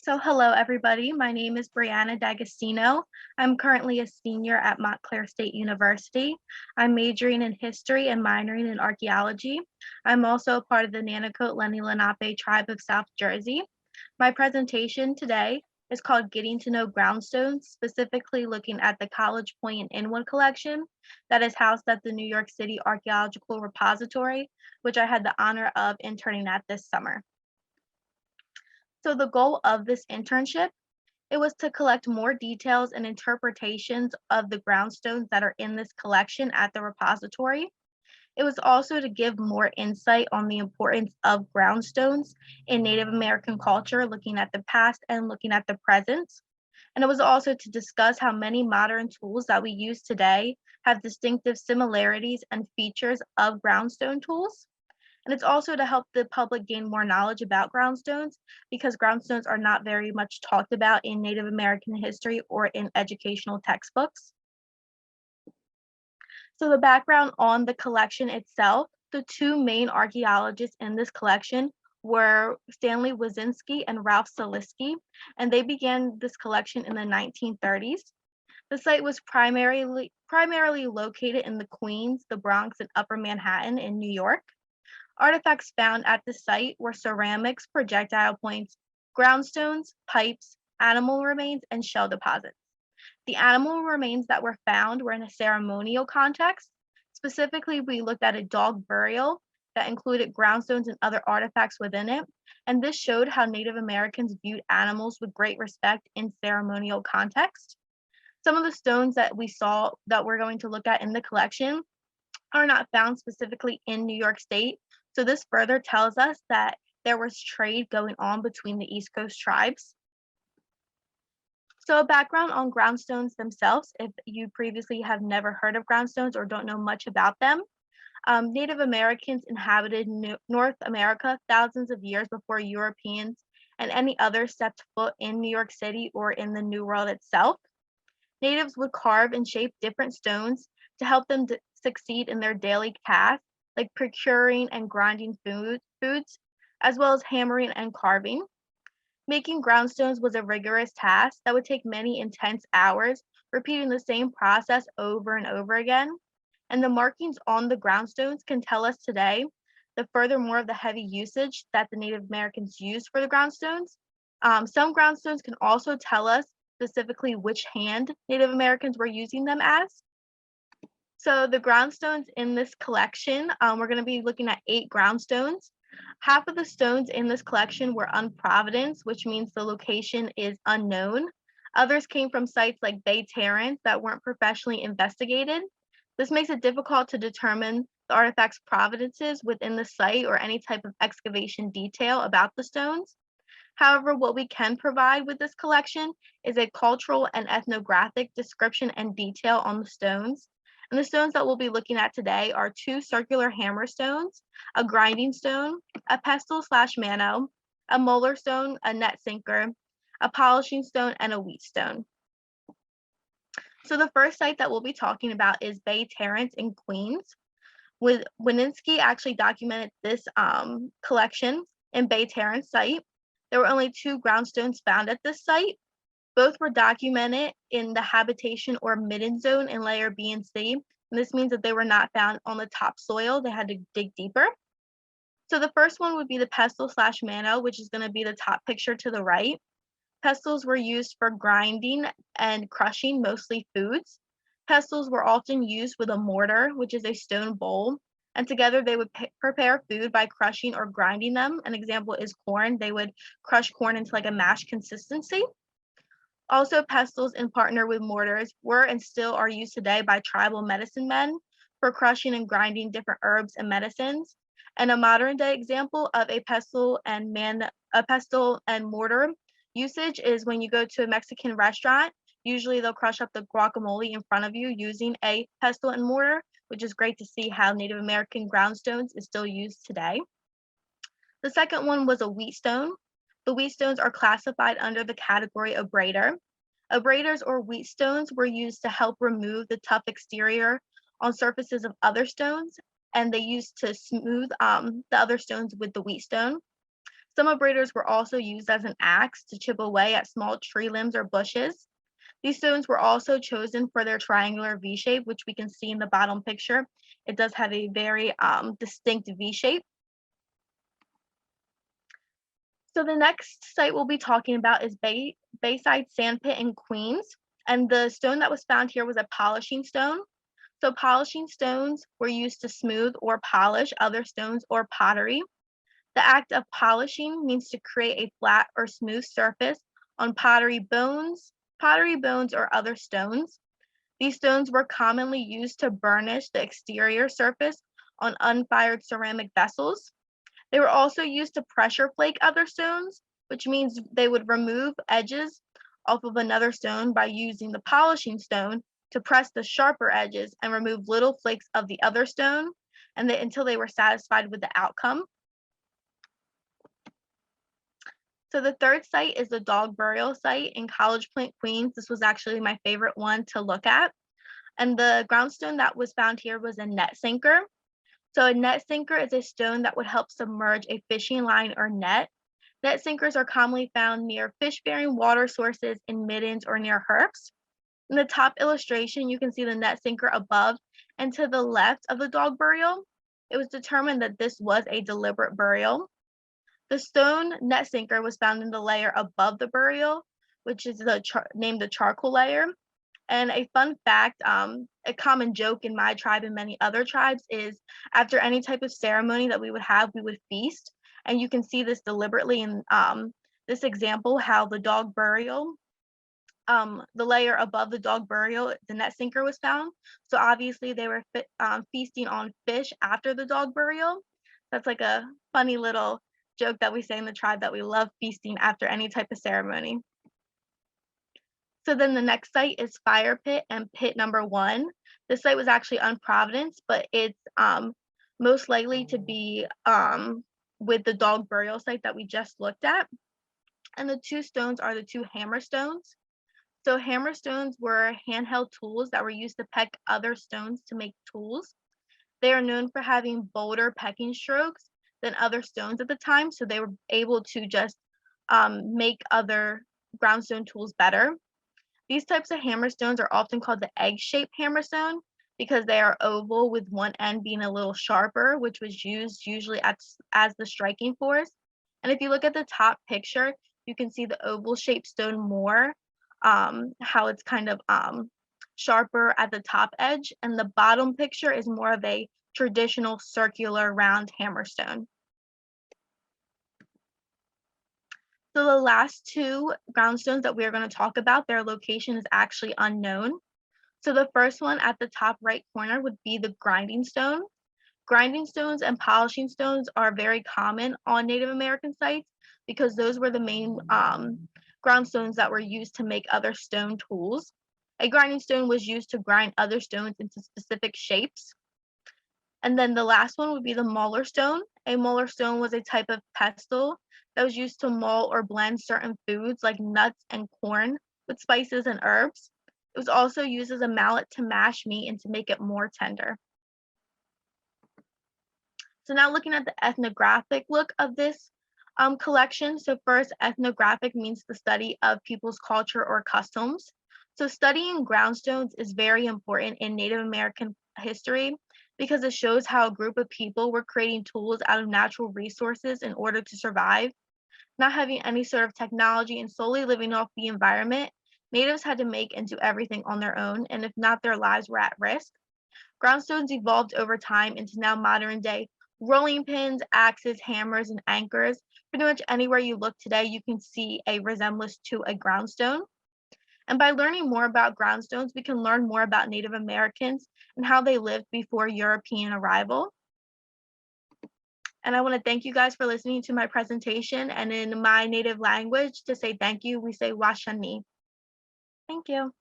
Hello everybody. My name is Brianna Dagostino. I'm currently a senior at Montclair State University. I'm majoring in history and minoring in archaeology. I'm also a part of the Nanticoke Lenni Lenape tribe of South Jersey. My presentation today is called Getting to Know Groundstones, specifically looking at the College Point and Inwood collection that is housed at the New York City Archaeological Repository, which I had the honor of interning at this summer. So the goal of this internship, it was to collect more details and interpretations of the groundstones that are in this collection at the repository. It was also to give more insight on the importance of groundstones in Native American culture, looking at the past and looking at the present. And it was also to discuss how many modern tools that we use today have distinctive similarities and features of groundstone tools. And it's also to help the public gain more knowledge about groundstones because groundstones are not very much talked about in Native American history or in educational textbooks. So the background on the collection itself, the two main archaeologists in this collection were Stanley Wazinski and Ralph Salisky, and they began this collection in the 1930s. The site was primarily located in the Queens, the Bronx, and Upper Manhattan in New York. Artifacts found at the site were ceramics, projectile points, groundstones, pipes, animal remains, and shell deposits. The animal remains that were found were in a ceremonial context. Specifically, we looked at a dog burial that included groundstones and other artifacts within it, and this showed how Native Americans viewed animals with great respect in ceremonial context. Some of the stones that we saw that we're going to look at in the collection are not found specifically in New York State, so this further tells us that there was trade going on between the East Coast tribes. So a background on groundstones themselves, if you previously have never heard of groundstones or don't know much about them. Native Americans inhabited North America thousands of years before Europeans and any others stepped foot in New York City or in the New World itself. Natives would carve and shape different stones to help them succeed in their daily tasks, like procuring and grinding foods, as well as hammering and carving. Making groundstones was a rigorous task that would take many intense hours, repeating the same process over and over again. And the markings on the groundstones can tell us today the furthermore of the heavy usage that the Native Americans used for the groundstones. Some groundstones can also tell us specifically which hand Native Americans were using them as. So the groundstones in this collection, we're going to be looking at 8 groundstones. Half of the stones in this collection were unprovidence, which means the location is unknown. Others came from sites like Bay Terrance that weren't professionally investigated. This makes it difficult to determine the artifact's provenances within the site or any type of excavation detail about the stones. However, what we can provide with this collection is a cultural and ethnographic description and detail on the stones. And the stones that we'll be looking at today are 2 circular hammer stones, a grinding stone, a pestle/mano, a molar stone, a net sinker, a polishing stone, and a wheat stone. So the first site that we'll be talking about is Bay Terrance in Queens. Wazinski actually documented this collection in Bay Terrance site. There were only 2 groundstones found at this site. Both were documented in the habitation or midden zone in layer B and C. And this means that they were not found on the topsoil. They had to dig deeper. So the first one would be the pestle/mano, which is going to be the top picture to the right. Pestles were used for grinding and crushing mostly foods. Pestles were often used with a mortar, which is a stone bowl, and together they would prepare food by crushing or grinding them. An example is corn. They would crush corn into like a mash consistency. Also, pestles in partner with mortars were and still are used today by tribal medicine men for crushing and grinding different herbs and medicines. And a modern day example of a pestle and mortar usage is when you go to a Mexican restaurant. Usually they'll crush up the guacamole in front of you using a pestle and mortar, which is great to see how Native American groundstones is still used today. The second one was a wheat stone. The wheat stones are classified under the category abrader. Abraders or wheat stones were used to help remove the tough exterior on surfaces of other stones, and they used to smooth the other stones with the wheat stone. Some abraders were also used as an axe to chip away at small tree limbs or bushes. These stones were also chosen for their triangular V shape, which we can see in the bottom picture. It does have a very distinct V shape. So the next site we'll be talking about is Bayside Sandpit in Queens. And the stone that was found here was a polishing stone. So polishing stones were used to smooth or polish other stones or pottery. The act of polishing means to create a flat or smooth surface on pottery bones, or other stones. These stones were commonly used to burnish the exterior surface on unfired ceramic vessels. They were also used to pressure flake other stones, which means they would remove edges off of another stone by using the polishing stone to press the sharper edges and remove little flakes of the other stone until they were satisfied with the outcome. So the third site is the dog burial site in College Point, Queens. This was actually my favorite one to look at. And the groundstone that was found here was a net sinker. So a net sinker is a stone that would help submerge a fishing line or net. Net sinkers are commonly found near fish-bearing water sources in middens or near herps. In the top illustration, you can see the net sinker above and to the left of the dog burial. It was determined that this was a deliberate burial. The stone net sinker was found in the layer above the burial, which is named the charcoal layer. And a fun fact, a common joke in my tribe and many other tribes is after any type of ceremony that we would have, we would feast. And you can see this deliberately in this example, how the dog burial, the layer above the dog burial, the net sinker was found. So obviously they were feasting on fish after the dog burial. That's like a funny little joke that we say in the tribe, that we love feasting after any type of ceremony. So then the next site is Fire Pit and Pit number 1. This site was actually on Providence, but it's most likely to be with the dog burial site that we just looked at. And the two stones are the two hammer stones. So hammer stones were handheld tools that were used to peck other stones to make tools. They are known for having bolder pecking strokes than other stones at the time, so they were able to just make other groundstone tools better. These types of hammerstones are often called the egg-shaped hammerstone because they are oval with one end being a little sharper, which was used usually as the striking force. And if you look at the top picture, you can see the oval-shaped stone more, how it's kind of sharper at the top edge, and the bottom picture is more of a traditional circular round hammerstone. So the last two groundstones that we are going to talk about, their location is actually unknown. So the first one at the top right corner would be the grinding stone. Grinding stones and polishing stones are very common on Native American sites because those were the main groundstones that were used to make other stone tools. A grinding stone was used to grind other stones into specific shapes. And then the last one would be the molar stone. A molar stone was a type of pestle that was used to mull or blend certain foods like nuts and corn with spices and herbs. It was also used as a mallet to mash meat and to make it more tender. So now looking at the ethnographic look of this collection. So first, ethnographic means the study of people's culture or customs. So studying groundstones is very important in Native American history because it shows how a group of people were creating tools out of natural resources in order to survive. Not having any sort of technology and solely living off the environment, natives had to make and do everything on their own, and if not, their lives were at risk. Groundstones evolved over time into now modern day rolling pins, axes, hammers, and anchors. Pretty much anywhere you look today, you can see a resemblance to a groundstone. And by learning more about groundstones, we can learn more about Native Americans and how they lived before European arrival. And I want to thank you guys for listening to my presentation. And in my native language, to say thank you, we say Washani. Thank you.